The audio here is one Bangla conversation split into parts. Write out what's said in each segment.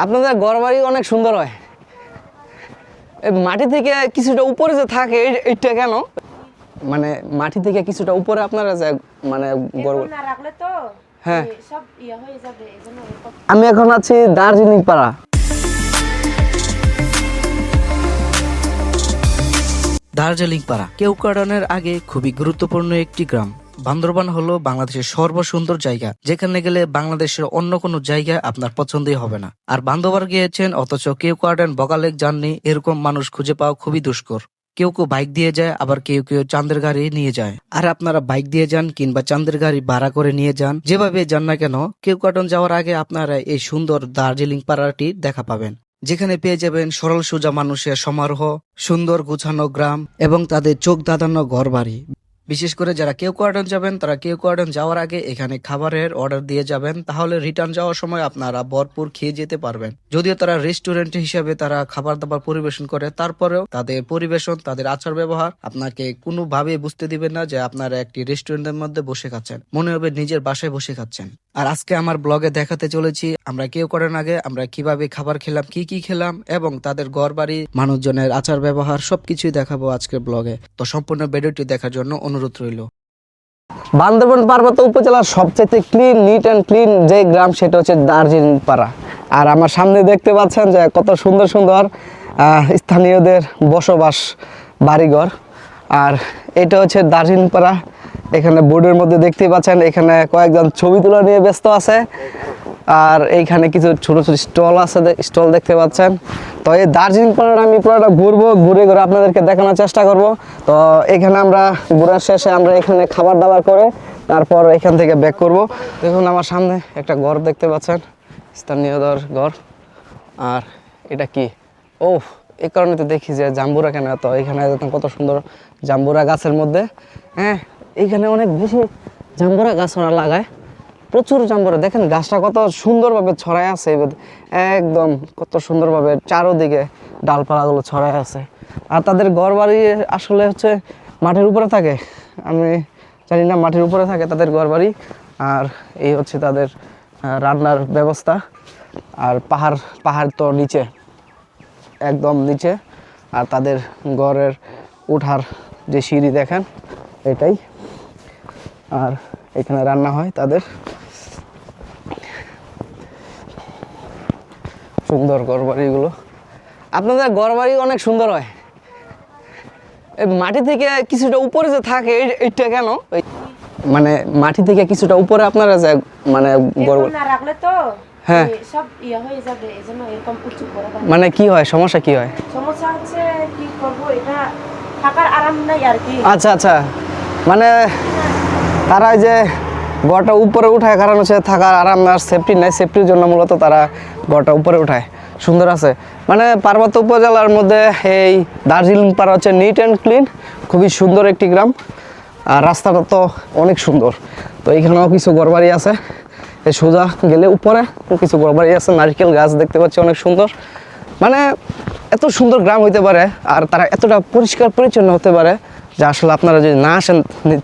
আপনাদের ঘরবাড়ি অনেক সুন্দর হয়। এই মাটি থেকে কিছুটা উপরে যে থাকে এইটা কেন? মানে মাটি থেকে কিছুটা উপরে আপনারা যে মানে না রাখলে তো হ্যাঁ সব ইয়া হয়ে যাবে এজন্য আমি এখন আছি দার্জিলিং পাড়া। দার্জিলিং পাড়া কেওক্রাডনের আগে খুবই গুরুত্বপূর্ণ একটি গ্রাম। বান্দরবান হলো বাংলাদেশের সর্বসুন্দর জায়গা, যেখানে গেলে বাংলাদেশের অন্য কোনো জায়গায় আপনার পছন্দই হবে না। আর বান্দরবান গিয়েছেন অথচ কেওক্রাডন বগালেক যাননি, এরকম মানুষ খুঁজে পাওয়া খুবই দুষ্কর। কেউ কেউ বাইক দিয়ে যায়, আবার কেউ কেউ চাঁদের গাড়ি নিয়ে যায়। আর আপনারা বাইক দিয়ে যান কিংবা চাঁদের গাড়ি ভাড়া করে নিয়ে যান, যেভাবে যান না কেন, কেওক্রাডন যাওয়ার আগে আপনারা এই সুন্দর দার্জিলিং পাড়াটি দেখা পাবেন, যেখানে পেয়ে যাবেন সরল সোজা মানুষের সমারোহ, সুন্দর গুছানো গ্রাম এবং তাদের চোখ ধাঁধানো ঘর বাড়ি। বিশেষ করে যারা কেওক্রাডন যাবেন তারা কেওক্রাডন যাওয়ার আগে এখানে খাবারের অর্ডার দিয়ে যাবেন, তাহলে রিটার্ন যাওয়ার সময় আপনারা ভরপুর খেয়ে যেতে পারবেন। যদিও তারা রেস্টুরেন্ট হিসেবে তারা খাবার দাবার পরিবেশন করে, তারপরেও তাদের পরিবেশন, তাদের আচার ব্যবহার আপনাকে কোনোভাবে বুঝতে দিবেন না যে আপনারা একটি রেস্টুরেন্টের মধ্যে বসে খাচ্ছেন, মনে হবে নিজের বাসায় বসে খাচ্ছেন। আর আজকে আমার ব্লগে দেখাতে চলেছি আমরা কেওক্রাডন আগে আমরা কিভাবে খাবার খেলাম, কি কি খেলাম এবং তাদের ঘর বাড়ি, মানুষজনের আচার ব্যবহার সবকিছুই দেখাবো আজকের ব্লগে। তো সম্পূর্ণ ভিডিওটি দেখার জন্য অনুরোধ রইল। বান্দরবান পার্বত্য উপজেলার সবচেয়ে ক্লিন, নিট অ্যান্ড ক্লিন যে গ্রাম সেটা হচ্ছে দার্জিলিং পাড়া। আর আমার সামনে দেখতে পাচ্ছেন যে কত সুন্দর সুন্দর স্থানীয়দের বসবাস, বাড়িঘর। আর এটা হচ্ছে দার্জিলিং পাড়া। এখানে বোর্ডের মধ্যে দেখতে পাচ্ছেন এখানে কয়েকজন ছবি তোলা নিয়ে ব্যস্ত আছে। আর এইখানে কিছু ছোট ছোট স্টল আছে, স্টল দেখতে পাচ্ছেন। তো এই দার্জিলিং পাড়াটা আমি পুরোটা ঘুরবো, ঘুরে ঘুরে আপনাদেরকে দেখানোর চেষ্টা করব। তো এখানে আমরা ঘোরার শেষে আমরা এখানে খাবার দাবার করে তারপর এখান থেকে ব্যাক করব। দেখুন আমার সামনে একটা ঘর দেখতে পাচ্ছেন, স্থানীয়দের ঘর। আর এটা কি? ও, এই কারণে তো দেখি যে জাম্বুরা কেন, তো এখানে কত সুন্দর জাম্বুরা গাছের মধ্যে, হ্যাঁ এইখানে অনেক বেশি জাম্বুরা গাছ ওরা লাগায়, প্রচুর জাম্বুরা। দেখেন গাছটা কত সুন্দরভাবে ছড়ায় আছে, একদম কত সুন্দরভাবে চারোদিকে ডালপালাগুলো ছড়ায় আছে। আর তাদের ঘর বাড়ি আসলে হচ্ছে মাটির উপরে থাকে, আমি জানি না, মাটির উপরে থাকে তাদের ঘর বাড়ি। আর এই হচ্ছে তাদের রান্নার ব্যবস্থা। আর পাহাড় তো নিচে, একদম নিচে। আর তাদের ঘরের উঠার যে সিঁড়ি দেখেন এটাই। আর এখানে রান্না হয় তাদের। সুন্দর ঘরবাড়িগুলো। আপনাদের ঘরবাড়ি অনেক সুন্দর হয়। এই মাটি থেকে কিছুটা উপরে যে থাকে এইটা কেন? মানে মাটি থেকে কিছুটা উপরে আপনারা যে মানে না রাখলে তো হ্যাঁ সব ইয়া হয়ে যাবে এজন্য এরকম উঁচু করে দেন। মানে কি হয়, সমস্যা কি হয়? সমস্যা হচ্ছে কি করব, এটা থাকার আরাম নাই আর কি। আচ্ছা আচ্ছা, মানে তারা যে ঘরটা উপরে উঠায় কারণ হচ্ছে থাকার আরাম আর সেফটি নাই, সেফটির জন্য মূলত তারা ঘরটা উপরে উঠায়। সুন্দর আছে, মানে পার্বত্য উপজেলার মধ্যে এই দার্জিলিং পাড়া হচ্ছে নিট অ্যান্ড ক্লিন, খুবই সুন্দর একটি গ্রাম। আর রাস্তাটা তো অনেক সুন্দর। তো এইখানেও কিছু ঘরবাড়ি আছে, এই সোজা গেলে উপরে কিছু ঘরবাড়ি আছে, নারকেল গাছ দেখতে পাচ্ছি অনেক সুন্দর। মানে এত সুন্দর গ্রাম হইতে পারে আর তারা এতটা পরিষ্কার পরিচ্ছন্ন হতে পারে যে আসলে আপনারা যদি না আসেন,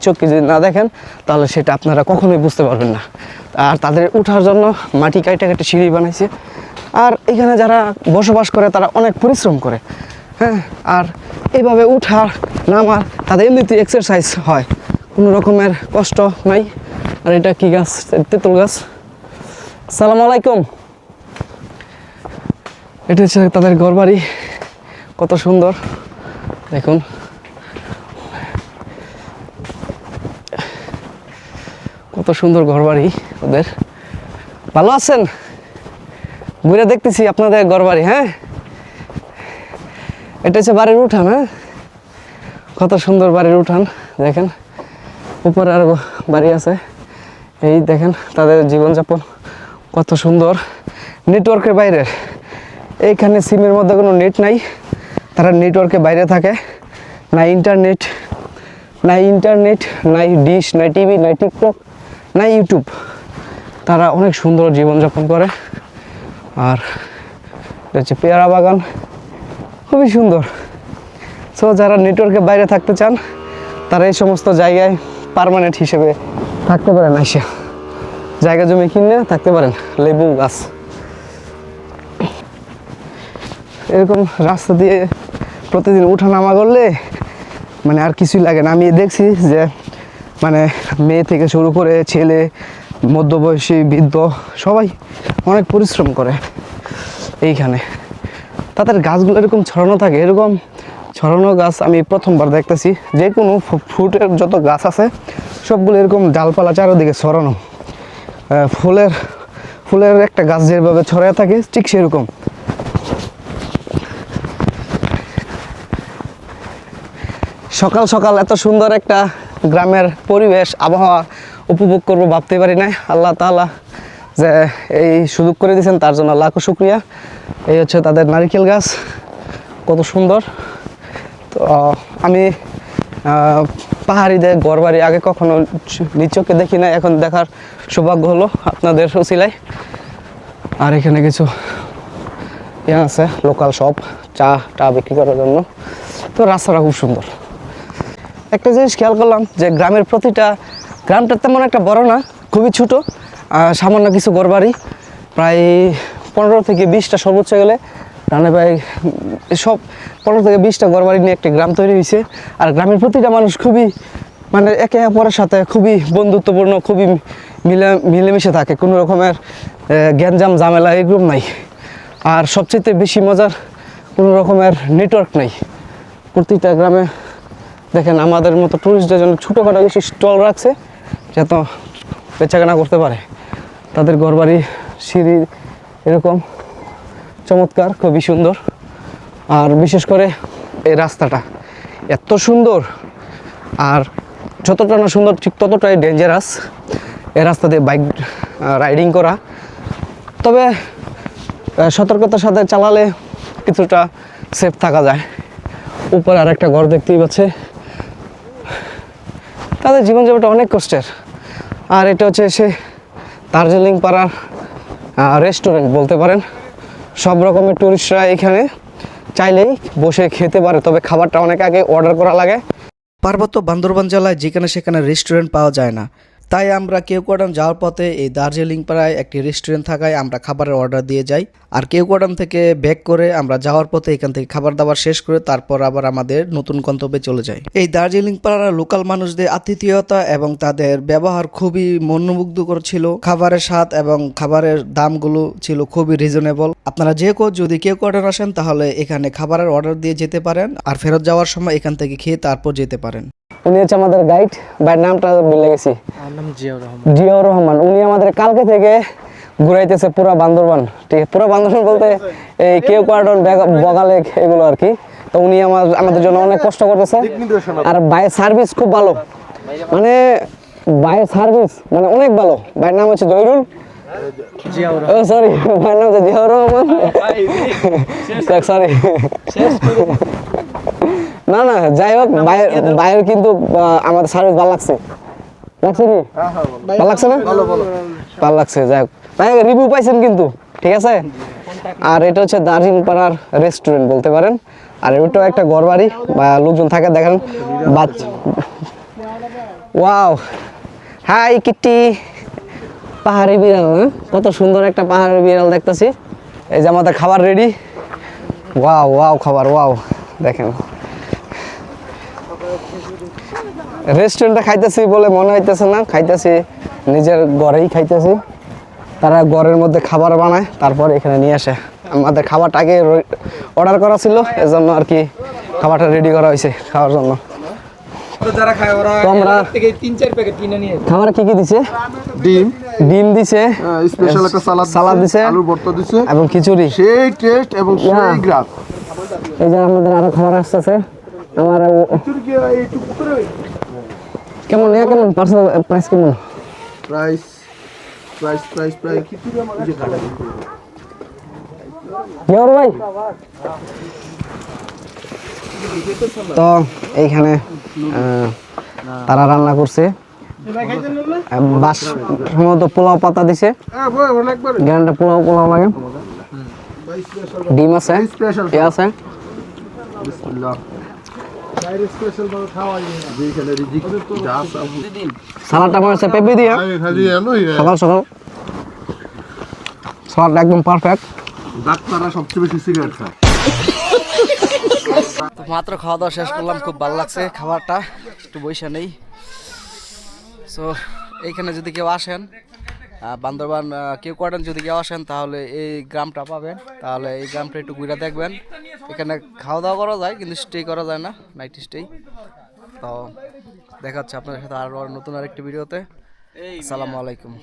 চোখকে যদি না দেখেন, তাহলে সেটা আপনারা কখনোই বুঝতে পারবেন না। আর তাদের উঠার জন্য মাটি কাইটা কেটে সিঁড়ি বানাইছে। আর এখানে যারা বসবাস করে তারা অনেক পরিশ্রম করে, হ্যাঁ। আর এইভাবে উঠার নামার তাদের এমনিতেই এক্সারসাইজ হয়, কোনো রকমের কষ্ট নাই। আর এটা কি গাছ? তেঁতুল গাছ। আসসালামু আলাইকুম। এটা হচ্ছে তাদের ঘরবাড়ি, কত সুন্দর দেখুন। কত সুন্দর ঘরবাড়ি ওদের। ভালো আছেন? ঘুরে দেখতেছি আপনাদের ঘরবাড়ি। হ্যাঁ, এটা হচ্ছে বাড়ির উঠান। হ্যাঁ, কত সুন্দর বাড়ির উঠান দেখেন। উপরে আরো বাড়ি আছে, এই দেখেন তাদের জীবনযাপন কত সুন্দর। নেটওয়ার্কের বাইরে, এইখানে সিমের মধ্যে কোনো নেট নাই, তারা নেটওয়ার্কের বাইরে থাকে। নাই ইন্টারনেট, নাই ডিশ, নাই টিভি, নাই টিকটক, নাই ইউটিউব। তারা অনেক সুন্দর জীবনযাপন করে। আর এটা হচ্ছে পেয়ারা বাগান, খুবই সুন্দর। সো যারা নেটওয়ার্কের বাইরে থাকতে চান তারা এই সমস্ত জায়গায় পার্মানেন্ট হিসেবে থাকতে পারেন, আইসা জায়গা জমি কিনে থাকতে পারেন। লেবু গাছ, এরকম রাস্তা দিয়ে প্রতিদিন উঠানামা করলে মানে আর কিছুই লাগে না। আমি দেখছি যে মানে মেয়ে থেকে শুরু করে ছেলে, মধ্যবয়সী, বৃদ্ধ সবাই অনেক পরিশ্রম করে এইখানে। তাদের গাছগুলো এরকম ছড়ানো থাকে, এরকম ছড়ানো গাছ আমি প্রথমবার দেখতেছি। যে কোনো ফ্রুটের যত গাছ আছে সবগুলো এরকম ডালপালা চারিদিকে ছড়ানো। ফুলের একটা গাছ যেভাবে ছড়ায় থাকে ঠিক সেরকম। সকাল সকাল এত সুন্দর একটা গ্রামের পরিবেশ, আবহাওয়া উপভোগ করবো ভাবতে পারি না। আল্লাহ তাআলা যে এই সুযোগ করে দিয়েছেন তার জন্য লাখো শুকরিয়া। এই হচ্ছে তাদের নারিকেল গাছ, কত সুন্দর। তো আমি পাহাড়িদের ঘরবাড়ি আগে কখনো নিজ চোখে দেখি না, এখন দেখার সৌভাগ্য হলো আপনাদের উসিলায়। আর এখানে কিছু ইয়ে আছে লোকাল শপ, চা বিক্রি করার জন্য। তো রাস্তাটা খুব সুন্দর। একটা জিনিস খেয়াল করলাম যে গ্রামটা তেমন একটা বড় না, খুবই ছোট, সামান্য কিছু ঘরবাড়ি, প্রায় 15 থেকে 20টা সর্বোচ্চ গেলে রানে ভাই সব 15 থেকে 20টা ঘরবাড়ি নিয়ে একটা গ্রাম তৈরি হয়েছে। আর গ্রামের প্রতিটা মানুষ খুবই মানে একে অপরের সাথে খুবই বন্ধুত্বপূর্ণ, খুবই মিলেমিশে থাকে, কোনো রকমের গ্যাঞ্জাম ঝামেলা এগুলো নাই। আর সবচেয়ে বেশি মজার, কোনো রকমের নেটওয়ার্ক নাই। প্রতিটা গ্রামে দেখেন আমাদের মতো টুরিস্টদের জন্য ছোটোখাটো কিছু স্টল রাখছে যাতে বেচাকেনা করতে পারে। তাদের ঘরবাড়ি, সিঁড়ি এরকম চমৎকার, খুবই সুন্দর। আর বিশেষ করে এই রাস্তাটা এত সুন্দর, আর যতটা না সুন্দর ঠিক ততটাই ডেঞ্জারাস এই রাস্তা দিয়ে বাইক রাইডিং করা। তবে সতর্কতার সাথে চালালে কিছুটা সেফ থাকা যায়। উপরে আর একটা ঘর দেখতেই পাচ্ছে। তাদের জীবনযাপনটা অনেক কষ্টের। আর এটা হচ্ছে সে দার্জিলিং পাড়ার রেস্টুরেন্ট বলতে পারেন। সব রকমের টুরিস্টরা এখানে চাইলেই বসে খেতে পারে, তবে খাবারটা অনেক আগে অর্ডার করা লাগে। পার্বত্য বান্দরবান জেলায় যেখানে সেখানে রেস্টুরেন্ট পাওয়া যায় না, তাই আমরা কেওক্রাডান যাওয়ার পথে এই দার্জিলিং পাড়ায় একটি রেস্টুরেন্ট থাকায় আমরা খাবারের অর্ডার দিয়ে যাই। আর কেওক্রাডান থেকে ব্যাক করে আমরা যাওয়ার পথে এখান থেকে খাবার দাবার শেষ করে তারপর আবার আমাদের নতুন গন্তব্যে চলে যাই। এই দার্জিলিং পাড়ার লোকাল মানুষদের আতিথেয়তা এবং তাদের ব্যবহার খুবই মনোমুগ্ধকর ছিল। খাবারের স্বাদ এবং খাবারের দামগুলো ছিল খুবই রিজনেবল। আপনারা যে কেউ যদি কেওক্রাডান আসেন তাহলে এখানে খাবারের অর্ডার দিয়ে যেতে পারেন, আর ফেরত যাওয়ার সময় এখান থেকে খেয়ে তারপর যেতে পারেন। উনি হচ্ছে আমাদের গাইড, ভাইয়ের নামটা ভুলে গেছি, জিয়াউর রহমান। উনি আমাদের কালকে থেকে ঘুরাইতেছে পুরা বান্দরবান। ঠিক আছে, পুরা বান্দরবান বলতে এই কেওক্রাডান, বগালেক এগুলো আর কি। তো উনি আমাদের জন্য অনেক কষ্ট করতেছে। আর ভাইয়ের সার্ভিস খুব ভালো, মানে ভাইয়ের সার্ভিস মানে অনেক ভালো। ভাইয়ের নাম হচ্ছে জয়রুল, সরি ভাইয়ের নাম হচ্ছে জিয়াউর রহমান, সরি। না যাই হোক, ভাইয়ের কিন্তু আমাদের সার্ভিস ভালো লাগছে। লাগছে কি ভালো লাগছে না? ভালো লাগছে। যাই হোক, ভাই রিভিউ পাইছেন কিন্তু, ঠিক আছে। আর এটা হচ্ছে দার্জিলিং পাড়ার রেস্টুরেন্ট বলতে পারেন। আর এটাও একটা ঘরবাড়ি বা লোকজন থাকে, দেখেন বাচ্চা। ওয়াও, হাই কিটি, পাহাড়ি বিড়াল। কত সুন্দর একটা পাহাড়ি বিড়াল দেখতেছি। এই যে আমাদের খাবার রেডি। ওয়াও খাবার, ওয়াও দেখেন। রেস্টুরেন্টে খাইতেছি বলে মনে হইতেছে না, খাইতেছি নিজের ঘরেই খাইতেছি। তারা ঘরের মধ্যে খাবার বানায় তারপর এখানে নিয়ে আসে। আমাদের খাবারটা আগে অর্ডার করা ছিল, এজন্য আর কি খাবারটা রেডি করা হয়েছে খাওয়ার জন্য। খাবার কি দিছে? ডিম দিছে, স্পেশাল একটা সালাদ দিছে, আলুর ভর্তা দিছে এবং খিচুড়ি। সেই টেস্ট এবং সেই গ্রাম। এই যে আমাদের আরো খাবার আসতেছে। আমার কেমন প্রাইস কেমন? প্রাইস ভাই। তো এইখানে তারা রান্না করছে, সম্ভবত পোলাও পাতা দিছে। গ্যারান্টা পোলাও লাগে, ডিম আছে, এ আছে। সালাডটা মনে হচ্ছে পেঁপে দিয়া সকাল সকাল। সালাডটা একদম পারফেক্ট। ডাক্তাররা সবচেয়ে বেশি সিগারেট খায়। তো মাত্র খাওয়া দাওয়া শেষ করলাম, খুব ভালো লাগছে খাবারটা, একটু বৈশা নেই। সো এইখানে যদি কেউ আসেন বান্দরবান কেউ কোয়ার্টার যদি কেউ আসেন তাহলে এই গ্রামটা পাবেন, তাহলে এই গ্রামটা একটু ঘুরে দেখবেন। এখানে খাওয়া দাওয়া করা যায় কিন্তু স্টে করা যায় না, নাইট স্টে। তো দেখা হচ্ছে আপনাদের সাথে আরও নতুন আরেকটি ভিডিওতে। আসসালামু আলাইকুম।